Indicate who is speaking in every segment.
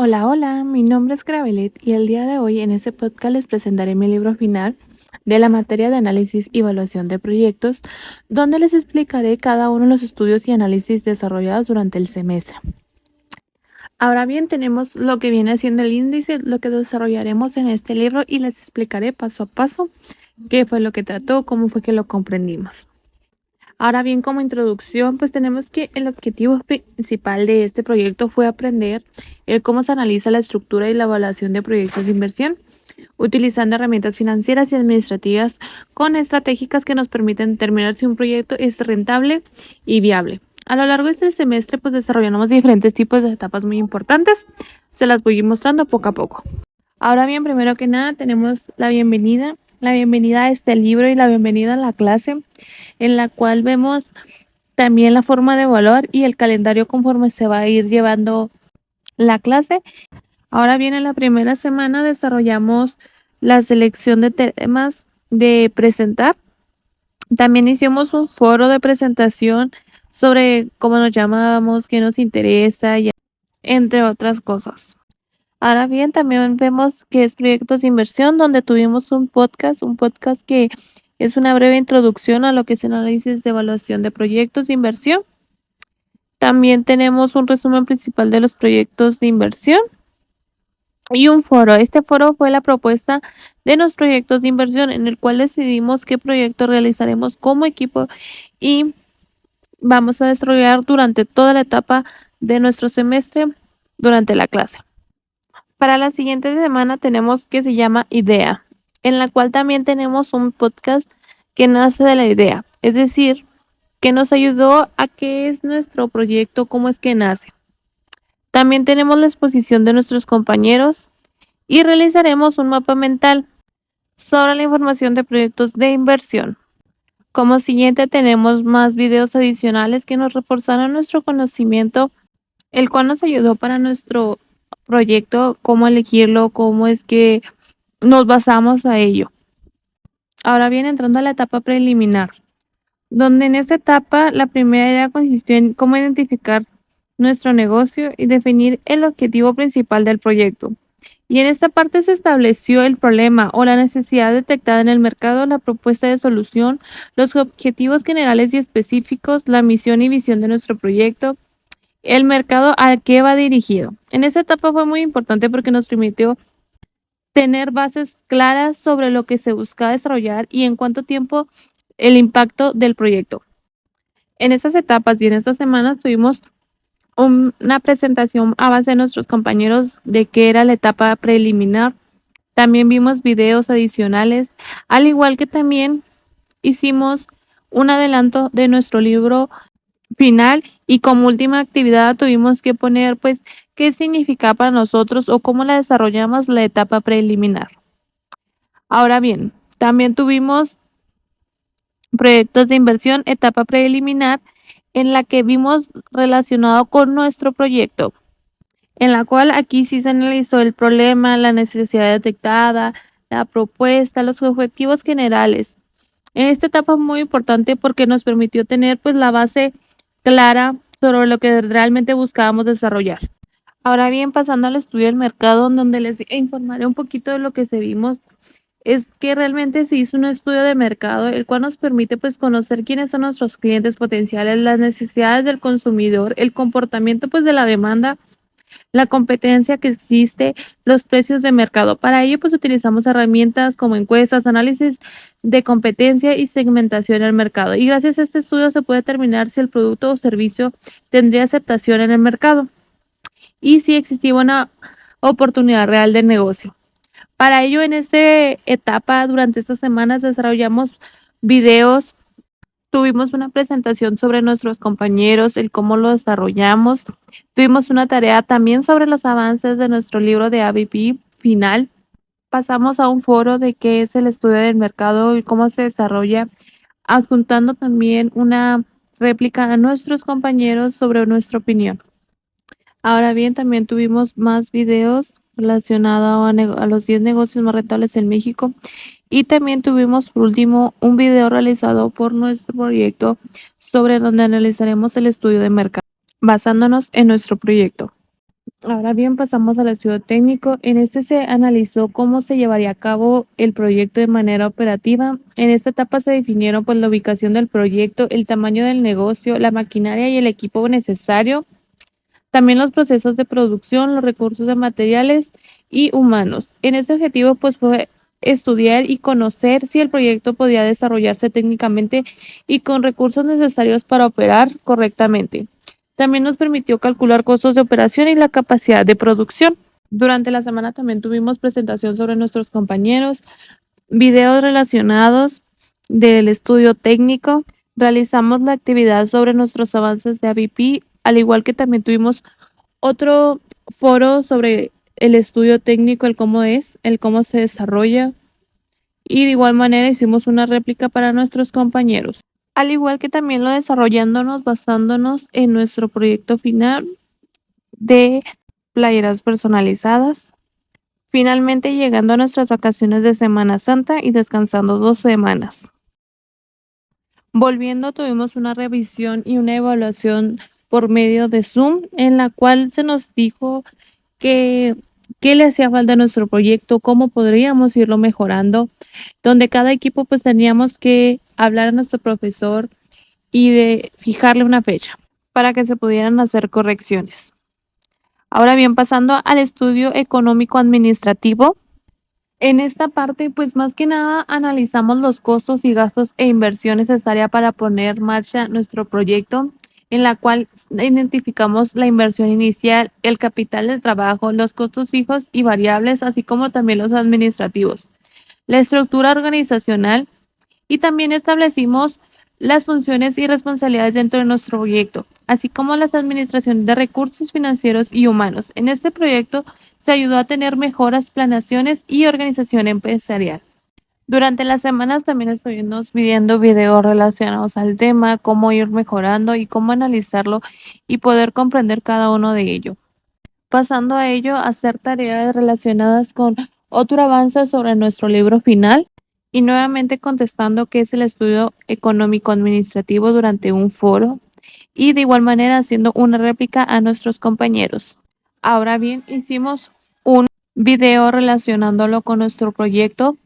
Speaker 1: Hola, hola, mi nombre es Gravelet y el día de hoy en este podcast les presentaré mi libro final de la materia de análisis y evaluación de proyectos, donde les explicaré cada uno de los estudios y análisis desarrollados durante el semestre. Ahora bien, tenemos lo que viene siendo el índice, lo que desarrollaremos en este libro y les explicaré paso a paso qué fue lo que trató, cómo fue que lo comprendimos. Ahora bien, como introducción, pues tenemos que el objetivo principal de este proyecto fue aprender el cómo se analiza la estructura y la evaluación de proyectos de inversión, utilizando herramientas financieras y administrativas con estratégicas que nos permiten determinar si un proyecto es rentable y viable. A lo largo de este semestre, pues desarrollamos diferentes tipos de etapas muy importantes. Se las voy a ir mostrando poco a poco. Ahora bien, primero que nada, tenemos la bienvenida a este libro y la bienvenida a la clase, en la cual vemos también la forma de evaluar y el calendario conforme se va a ir llevando la clase. Ahora bien, en la primera semana desarrollamos la selección de temas de presentar. También hicimos un foro de presentación sobre cómo nos llamamos, qué nos interesa, y entre otras cosas. Ahora bien, también vemos que es proyectos de inversión, donde tuvimos un podcast que es una breve introducción a lo que es el análisis de evaluación de proyectos de inversión. También tenemos un resumen principal de los proyectos de inversión y un foro. Este foro fue la propuesta de los proyectos de inversión, en el cual decidimos qué proyecto realizaremos como equipo y vamos a desarrollar durante toda la etapa de nuestro semestre durante la clase. Para la siguiente semana tenemos que se llama Idea, en la cual también tenemos un podcast que nace de la idea, es decir, que nos ayudó a qué es nuestro proyecto, cómo es que nace. También tenemos la exposición de nuestros compañeros y realizaremos un mapa mental sobre la información de proyectos de inversión. Como siguiente tenemos más videos adicionales que nos reforzaron nuestro conocimiento, el cual nos ayudó para nuestro proyecto, cómo elegirlo, cómo es que nos basamos a ello. Ahora bien, entrando a la etapa preliminar, donde en esta etapa la primera idea consistió en cómo identificar nuestro negocio y definir el objetivo principal del proyecto. Y en esta parte se estableció el problema o la necesidad detectada en el mercado, la propuesta de solución, los objetivos generales y específicos, la misión y visión de nuestro proyecto, el mercado al que va dirigido. En esta etapa fue muy importante porque nos permitió tener bases claras sobre lo que se busca desarrollar y en cuánto tiempo el impacto del proyecto. En estas etapas y en estas semanas tuvimos una presentación a base de nuestros compañeros de qué era la etapa preliminar. También vimos videos adicionales, al igual que también hicimos un adelanto de nuestro libro final y como última actividad tuvimos que poner pues qué significa para nosotros o cómo la desarrollamos la etapa preliminar. Ahora bien, también tuvimos proyectos de inversión, etapa preliminar, en la que vimos relacionado con nuestro proyecto, en la cual aquí sí se analizó el problema, la necesidad detectada, la propuesta, los objetivos generales. En esta etapa es muy importante porque nos permitió tener pues la base clara sobre lo que realmente buscábamos desarrollar. Ahora bien, pasando al estudio del mercado, en donde les informaré un poquito de lo que se vimos, es que realmente se hizo un estudio de mercado, el cual nos permite pues conocer quiénes son nuestros clientes potenciales, las necesidades del consumidor, el comportamiento pues de la demanda, la competencia que existe, los precios de mercado. Para ello pues utilizamos herramientas como encuestas, análisis de competencia y segmentación del mercado. Y gracias a este estudio se puede determinar si el producto o servicio tendría aceptación en el mercado y si existía una oportunidad real de negocio. Para ello, en esta etapa, durante estas semanas, desarrollamos videos, tuvimos una presentación sobre nuestros compañeros, el cómo lo desarrollamos, tuvimos una tarea también sobre los avances de nuestro libro de ABP final, pasamos a un foro de qué es el estudio del mercado y cómo se desarrolla, adjuntando también una réplica a nuestros compañeros sobre nuestra opinión. Ahora bien, también tuvimos más videos relacionados a los 10 negocios más rentables en México y también tuvimos por último un video realizado por nuestro proyecto sobre donde analizaremos el estudio de mercado basándonos en nuestro proyecto. Ahora bien, pasamos al estudio técnico. En este se analizó cómo se llevaría a cabo el proyecto de manera operativa. En esta etapa se definieron pues la ubicación del proyecto, el tamaño del negocio, la maquinaria y el equipo necesario, también los procesos de producción, los recursos de materiales y humanos. En este objetivo pues fue estudiar y conocer si el proyecto podía desarrollarse técnicamente y con recursos necesarios para operar correctamente. También nos permitió calcular costos de operación y la capacidad de producción. Durante la semana también tuvimos presentación sobre nuestros compañeros, videos relacionados del estudio técnico, realizamos la actividad sobre nuestros avances de AVP, al igual que también tuvimos otro foro sobre el estudio técnico, el cómo es, el cómo se desarrolla, y de igual manera hicimos una réplica para nuestros compañeros. Al igual que también lo desarrollándonos basándonos en nuestro proyecto final de playeras personalizadas. Finalmente llegando a nuestras vacaciones de Semana Santa y descansando 2 semanas. Volviendo, tuvimos una revisión y una evaluación por medio de Zoom, en la cual se nos dijo que qué le hacía falta a nuestro proyecto, cómo podríamos irlo mejorando, donde cada equipo pues teníamos que hablar a nuestro profesor y de fijarle una fecha para que se pudieran hacer correcciones. Ahora bien, pasando al estudio económico administrativo. En esta parte, pues más que nada analizamos los costos y gastos e inversión necesaria para poner en marcha nuestro proyecto, en la cual identificamos la inversión inicial, el capital de trabajo, los costos fijos y variables, así como también los administrativos, la estructura organizacional, y también establecimos las funciones y responsabilidades dentro de nuestro proyecto, así como las administraciones de recursos financieros y humanos. En este proyecto se ayudó a tener mejoras, planeaciones y organización empresarial. Durante las semanas también estuvimos viendo videos relacionados al tema, cómo ir mejorando y cómo analizarlo y poder comprender cada uno de ellos. Pasando a ello, hacer tareas relacionadas con otro avance sobre nuestro libro final y nuevamente contestando qué es el estudio económico administrativo durante un foro y de igual manera haciendo una réplica a nuestros compañeros. Ahora bien, hicimos un video relacionándolo con nuestro proyecto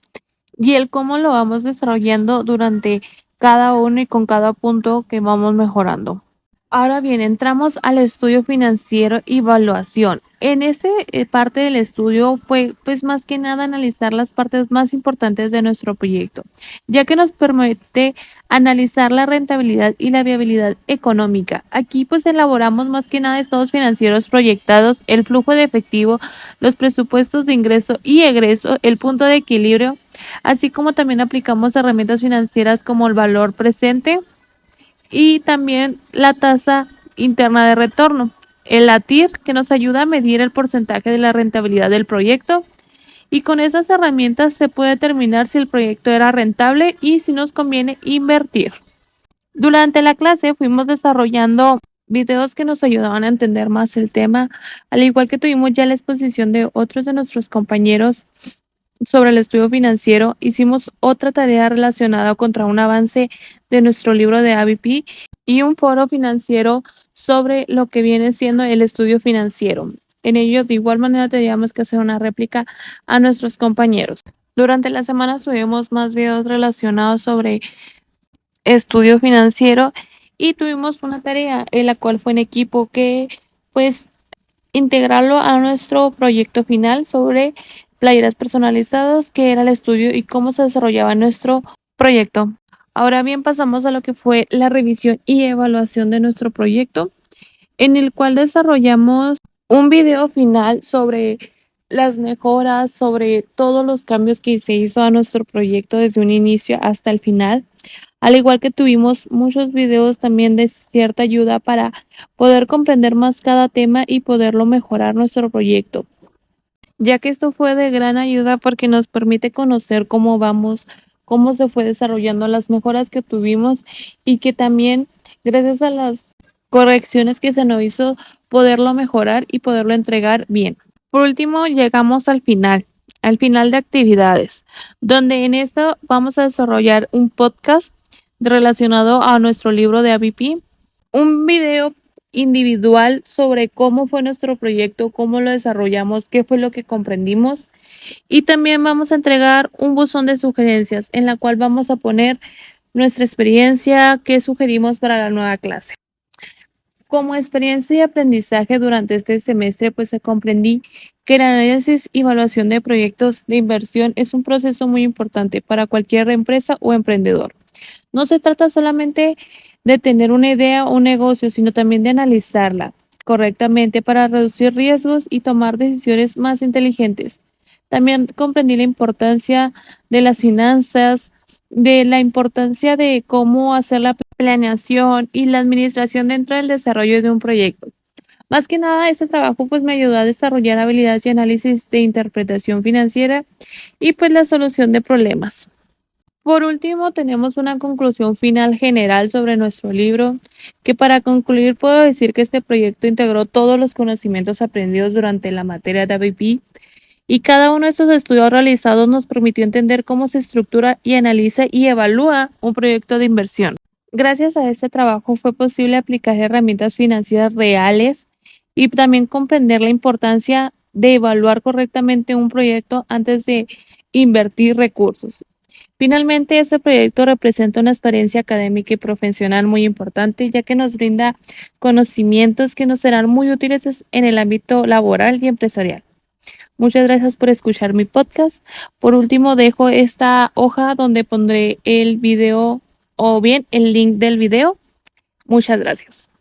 Speaker 1: y el cómo lo vamos desarrollando durante cada uno y con cada punto que vamos mejorando. Ahora bien, entramos al estudio financiero y evaluación. En esta parte del estudio fue pues más que nada analizar las partes más importantes de nuestro proyecto, ya que nos permite analizar la rentabilidad y la viabilidad económica. Aquí pues elaboramos más que nada estados financieros proyectados, el flujo de efectivo, los presupuestos de ingreso y egreso, el punto de equilibrio, así como también aplicamos herramientas financieras como el valor presente y también la tasa interna de retorno, el ATIR, que nos ayuda a medir el porcentaje de la rentabilidad del proyecto. Y con esas herramientas se puede determinar si el proyecto era rentable y si nos conviene invertir. Durante la clase fuimos desarrollando videos que nos ayudaban a entender más el tema, al igual que tuvimos ya la exposición de otros de nuestros compañeros sobre el estudio financiero. Hicimos otra tarea relacionada contra un avance de nuestro libro de AVP y un foro financiero sobre lo que viene siendo el estudio financiero. En ello, de igual manera, teníamos que hacer una réplica a nuestros compañeros. Durante la semana subimos más videos relacionados sobre estudio financiero y tuvimos una tarea en la cual fue en equipo que pues integrarlo a nuestro proyecto final sobre playeras personalizadas, que era el estudio y cómo se desarrollaba nuestro proyecto. Ahora bien, pasamos a lo que fue la revisión y evaluación de nuestro proyecto, en el cual desarrollamos un video final sobre las mejoras, sobre todos los cambios que se hizo a nuestro proyecto desde un inicio hasta el final. Al igual que tuvimos muchos videos también de cierta ayuda para poder comprender más cada tema y poderlo mejorar nuestro proyecto, ya que esto fue de gran ayuda porque nos permite conocer cómo vamos, cómo se fue desarrollando las mejoras que tuvimos y que también gracias a las correcciones que se nos hizo poderlo mejorar y poderlo entregar bien. Por último, llegamos al final de actividades, donde en esto vamos a desarrollar un podcast relacionado a nuestro libro de AVP, un video individual sobre cómo fue nuestro proyecto, cómo lo desarrollamos, qué fue lo que comprendimos. Y también vamos a entregar un buzón de sugerencias en la cual vamos a poner nuestra experiencia, qué sugerimos para la nueva clase. Como experiencia y aprendizaje durante este semestre, pues comprendí que el análisis y evaluación de proyectos de inversión es un proceso muy importante para cualquier empresa o emprendedor. No se trata solamente de tener una idea o un negocio, sino también de analizarla correctamente para reducir riesgos y tomar decisiones más inteligentes. También comprendí la importancia de las finanzas, de la importancia de cómo hacer la planeación y la administración dentro del desarrollo de un proyecto. Más que nada, este trabajo pues me ayudó a desarrollar habilidades de análisis de interpretación financiera y pues la solución de problemas. Por último, tenemos una conclusión final general sobre nuestro libro, que para concluir puedo decir que este proyecto integró todos los conocimientos aprendidos durante la materia de ABP y cada uno de estos estudios realizados nos permitió entender cómo se estructura y analiza y evalúa un proyecto de inversión. Gracias a este trabajo fue posible aplicar herramientas financieras reales y también comprender la importancia de evaluar correctamente un proyecto antes de invertir recursos. Finalmente, este proyecto representa una experiencia académica y profesional muy importante, ya que nos brinda conocimientos que nos serán muy útiles en el ámbito laboral y empresarial. Muchas gracias por escuchar mi podcast. Por último, dejo esta hoja donde pondré el video o bien el link del video. Muchas gracias.